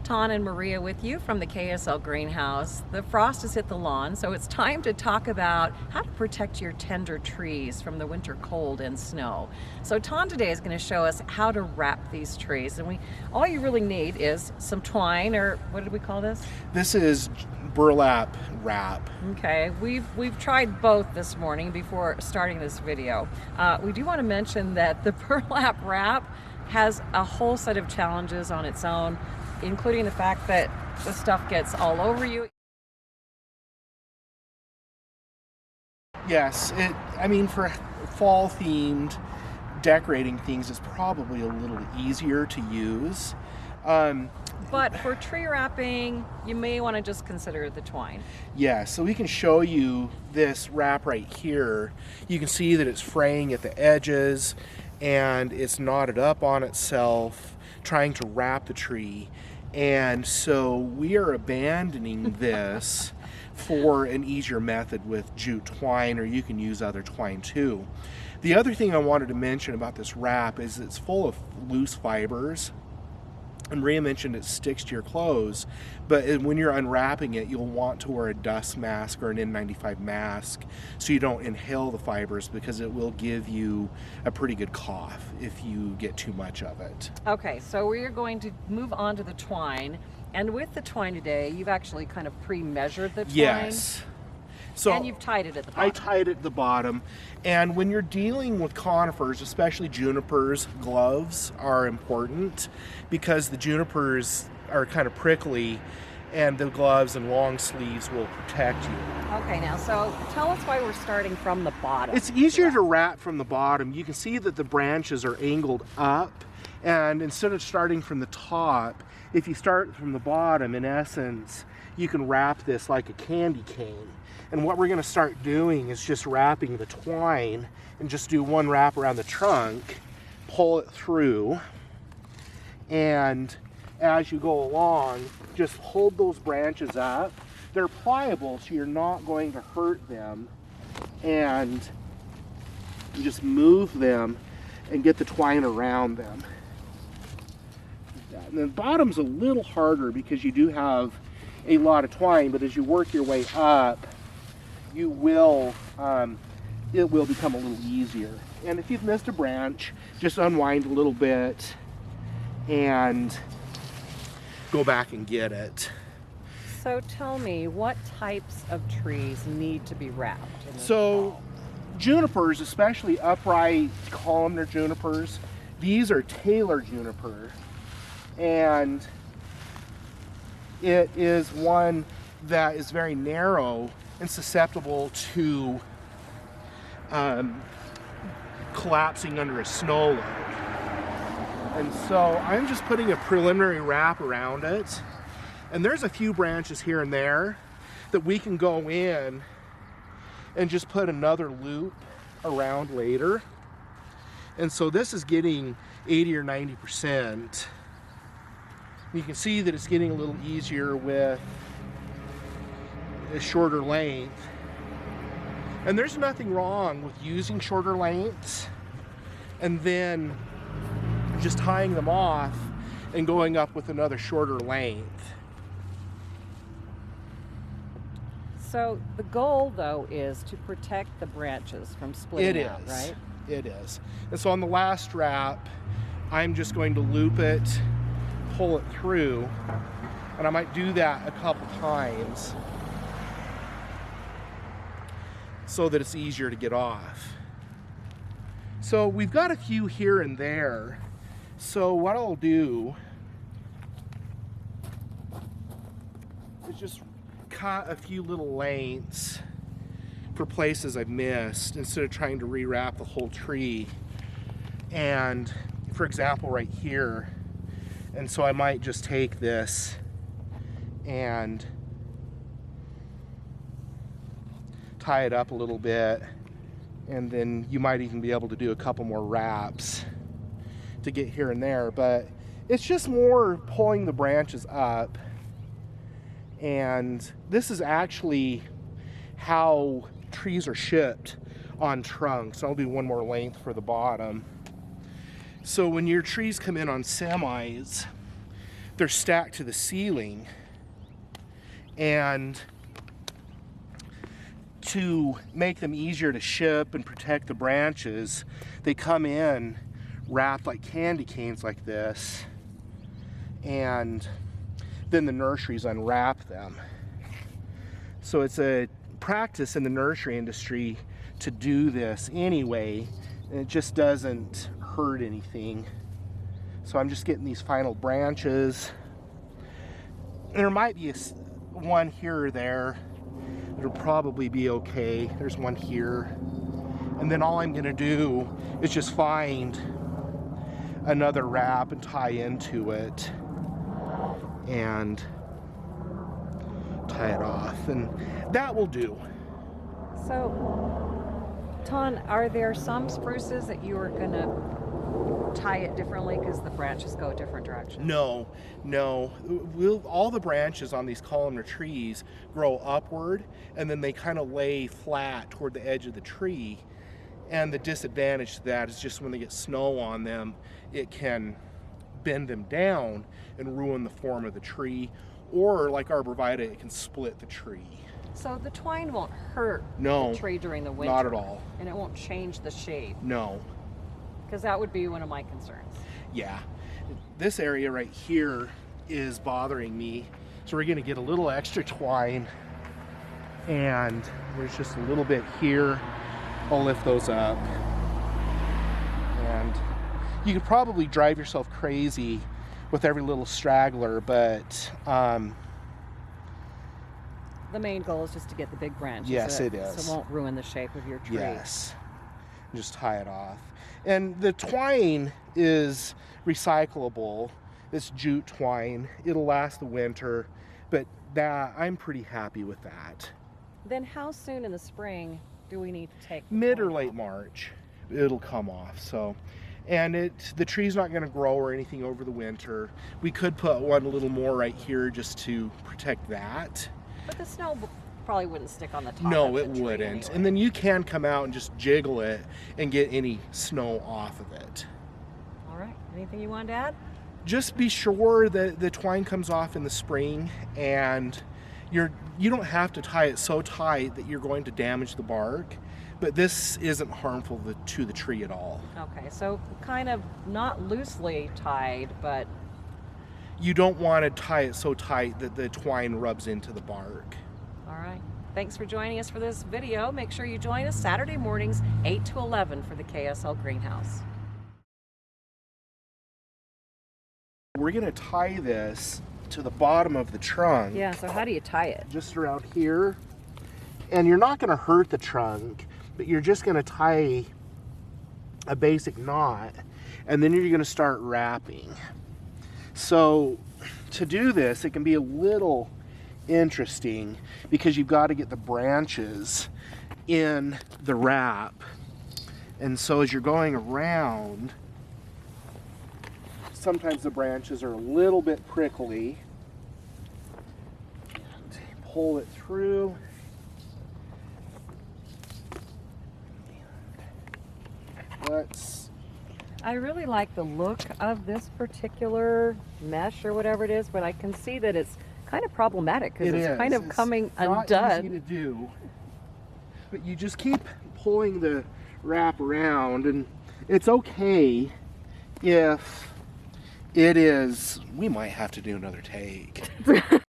Taun and Maria with you from the KSL greenhouse. The frost has hit the lawn, so it's time to talk about how to protect your tender trees from the winter cold and snow. So Taun today is going to show us how to wrap these trees, and all you really need is some twine, or what did we call this? This is burlap wrap. Okay, we've tried both this morning before starting this video. We do want to mention that the burlap wrap has a whole set of challenges on its own, including the fact that the stuff gets all over you. Yes, for fall themed decorating things is probably a little easier to use. But for tree wrapping, you may want to just consider the twine. Yeah, so we can show you this wrap right here. You can see that it's fraying at the edges and it's knotted up on itself, trying to wrap the tree. And so we are abandoning this for an easier method with jute twine, or you can use other twine too. The other thing I wanted to mention about this wrap is it's full of loose fibers. And Maria mentioned it sticks to your clothes, but when you're unwrapping it, you'll want to wear a dust mask or an N95 mask so you don't inhale the fibers, because it will give you a pretty good cough if you get too much of it. Okay, so we are going to move on to the twine. And with the twine today, you've actually kind of pre-measured the twine. Yes. So and you've tied it at the bottom. I tied it at the bottom. And when you're dealing with conifers, especially junipers, gloves are important, because the junipers are kind of prickly and the gloves and long sleeves will protect you. Okay, now, so tell us why we're starting from the bottom. It's easier to wrap from the bottom. You can see that the branches are angled up, and instead of starting from the top, if you start from the bottom, in essence, you can wrap this like a candy cane. And what we're going to start doing is just wrapping the twine, and just do one wrap around the trunk, pull it through, and as you go along, just hold those branches up. They're pliable, so you're not going to hurt them, and you just move them and get the twine around them. And the bottom's a little harder because you do have a lot of twine, but as you work your way up, you will, it will become a little easier. And if you've missed a branch, just unwind a little bit and go back and get it. So tell me, what types of trees need to be wrapped in this So fall? junipers, especially upright columnar junipers, these are Taylor juniper, and it is one that is very narrow and susceptible to collapsing under a snow load. And so I'm just putting a preliminary wrap around it, and there's a few branches here and there that we can go in and just put another loop around later. And so this is getting 80 or 90%. You can see that it's getting a little easier with a shorter length. And there's nothing wrong with using shorter lengths and then just tying them off and going up with another shorter length. So the goal, though, is to protect the branches from splitting out, right? It is. And so on the last wrap, I'm just going to loop it, pull it through, and I might do that a couple times so that it's easier to get off. So we've got a few here and there. So what I'll do is just cut a few little lengths for places I've missed instead of trying to rewrap the whole tree. And for example, right here, and so I might just take this and tie it up a little bit, and then you might even be able to do a couple more wraps to get here and there. But it's just more pulling the branches up, and this is actually how trees are shipped on trunks. I'll do one more length for the bottom. So when your trees come in on semis, they're stacked to the ceiling. And to make them easier to ship and protect the branches, they come in wrapped like candy canes like this, and then the nurseries unwrap them. So it's a practice in the nursery industry to do this anyway, and it just doesn't hurt anything. So I'm just getting these final branches. There might be one here or there. It'll probably be okay. There's one here. And then all I'm gonna do is just find another wrap and tie into it and tie it off, and that will do. So, Taun, are there some spruces that you are gonna tie it differently because the branches go a different direction? No. All the branches on these columnar trees grow upward, and then they kind of lay flat toward the edge of the tree. And the disadvantage to that is just when they get snow on them, it can bend them down and ruin the form of the tree. Or like arborvitae, it can split the tree. So the twine won't hurt No, the tree during the winter? not at all. And it won't change the shape? No. Because that would be one of my concerns. Yeah. This area right here is bothering me. So we're going to get a little extra twine, and there's just a little bit here. I'll lift those up. And you could probably drive yourself crazy with every little straggler, but the main goal is just to get the big branches. Yes, it is. So it won't ruin the shape of your tree. yes, just tie it off. And the twine is recyclable. It's jute twine. It'll last the winter, but I'm pretty happy with that. Then how soon in the spring do we need to take the Mid or twine late off? March, it'll come off. So, and the tree's not going to grow or anything over the winter. We could put one a little more right here just to protect that. But the snow probably wouldn't stick on the top. No, of the it tree wouldn't. anyway. And then you can come out and just jiggle it and get any snow off of it. All right. Anything you wanted to add? Just be sure that the twine comes off in the spring, and you don't have to tie it so tight that you're going to damage the bark, but this isn't harmful to the tree at all. Okay, so kind of not loosely tied, but You don't want to tie it so tight that the twine rubs into the bark. all right. Thanks for joining us for this video. Make sure you join us Saturday mornings, 8 to 11 for the KSL Greenhouse. We're going to tie this to the bottom of the trunk. Yeah, so how do you tie it? Just around here. And you're not going to hurt the trunk, but you're just going to tie a basic knot, and then you're going to start wrapping. So to do this, it can be a little interesting because you've got to get the branches in the wrap. And so as you're going around, sometimes the branches are a little bit prickly. Pull it through. I really like the look of this particular mesh or whatever it is, but I can see that it's kind of problematic because it's kind of coming undone. Not easy to do, but you just keep pulling the wrap around, and it's okay if it is. We might have to do another take.